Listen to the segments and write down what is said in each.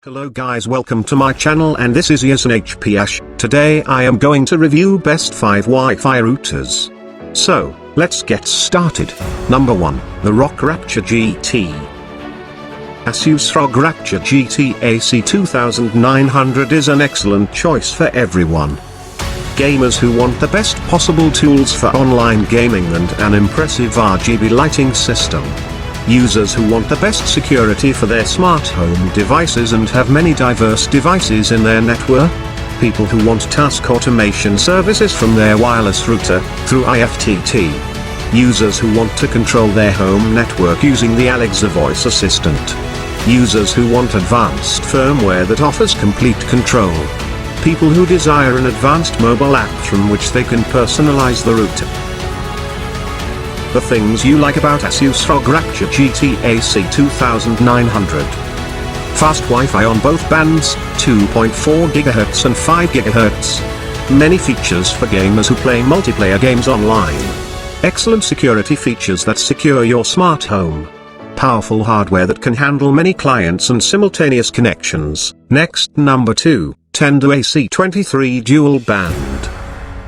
Hello guys, welcome to my channel and this is Asus HP. Today I am going to review best 5 Wi-Fi routers. So, let's get started. Number 1, the ROG Rapture GT. Asus ROG Rapture GT-AX11000 is an excellent choice for everyone. Gamers who want the best possible tools for online gaming and an impressive RGB lighting system. Users who want the best security for their smart home devices and have many diverse devices in their network. People who want task automation services from their wireless router, through IFTT. Users who want to control their home network using the Alexa voice assistant. Users who want advanced firmware that offers complete control. People who desire an advanced mobile app from which they can personalize the router. The things you like about Asus ROG Rapture GT-AX11000. Fast Wi-Fi on both bands, 2.4 GHz and 5 GHz. Many features for gamers who play multiplayer games online. Excellent security features that secure your smart home. Powerful hardware that can handle many clients and simultaneous connections. Next, number 2, Tenda AC23 Dual Band.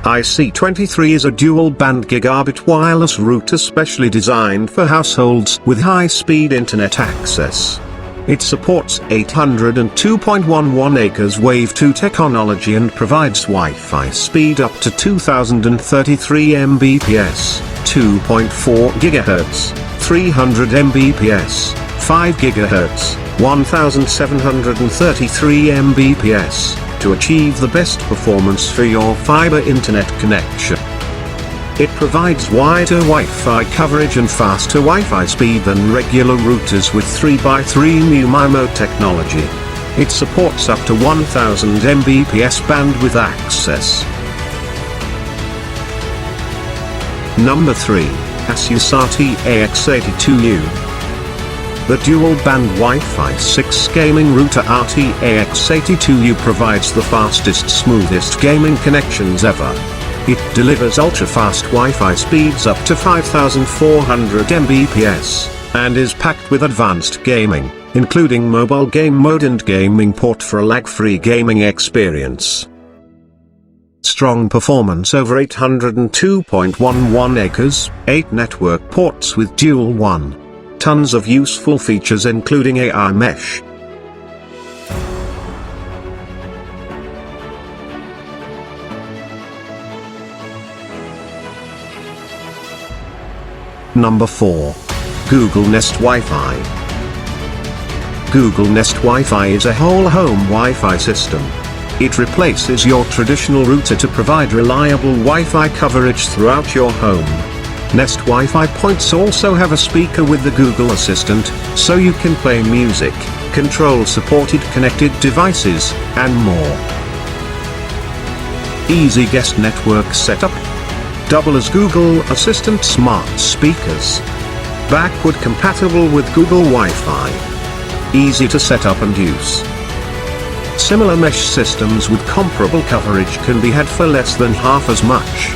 AC23 is a dual-band gigabit wireless router specially designed for households with high-speed internet access. It supports 802.11 acres Wave 2 technology and provides Wi-Fi speed up to 2033 Mbps, 2.4 GHz, 300 Mbps, 5 GHz, 1733 Mbps. To achieve the best performance for your fiber internet connection. It provides wider Wi-Fi coverage and faster Wi-Fi speed than regular routers with 3x3 MIMO technology. It supports up to 1000 Mbps bandwidth access. Number 3, Asus RT-AX82U. The dual-band Wi-Fi 6 gaming router RT-AX82U provides the fastest, smoothest gaming connections ever. It delivers ultra-fast Wi-Fi speeds up to 5400 Mbps, and is packed with advanced gaming, including mobile game mode and gaming port for a lag-free gaming experience. Strong performance over 802.11 acres, 8 network ports with dual 1. Tons of useful features including AI mesh. Number 4. Google Nest Wi-Fi. Google Nest Wi-Fi is a whole home Wi-Fi system. It replaces your traditional router to provide reliable Wi-Fi coverage throughout your home. Nest Wi-Fi points also have a speaker with the Google Assistant, so you can play music, control supported connected devices, and more. Easy guest network setup. Double as Google Assistant smart speakers. Backward compatible with Google Wi-Fi. Easy to set up and use. Similar mesh systems with comparable coverage can be had for less than half as much.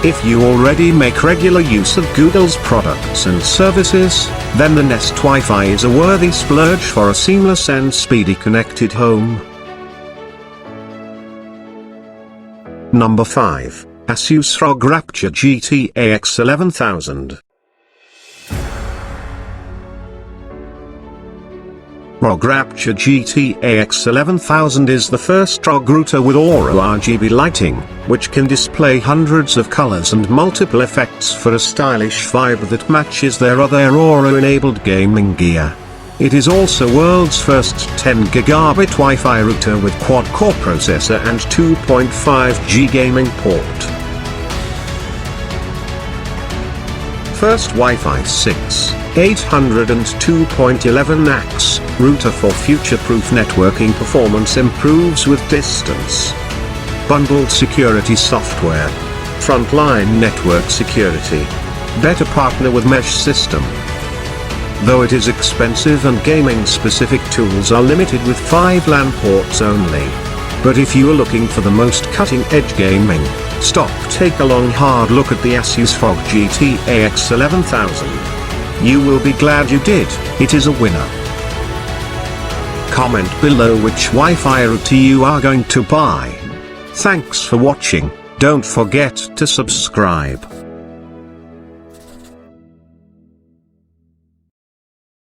If you already make regular use of Google's products and services, then the Nest Wi-Fi is a worthy splurge for a seamless and speedy connected home. Number 5, Asus ROG Rapture GT-AX11000. ROG Rapture GT-AX11000 is the first ROG router with Aura RGB lighting, which can display hundreds of colors and multiple effects for a stylish vibe that matches their other Aura-enabled gaming gear. It is also world's first 10 gigabit Wi-Fi router with quad-core processor and 2.5G gaming port. First Wi-Fi 6, 802.11ax router for future-proof networking performance improves with distance. Bundled security software. Frontline network security. Better partner with mesh system. Though it is expensive and gaming-specific tools are limited with 5 LAN ports only. But if you are looking for the most cutting-edge gaming, take a long hard look at the Asus ROG GT-AX11000. You will be glad you did, it is a winner. Comment below which Wi-Fi router you are going to buy. Thanks for watching, don't forget to subscribe.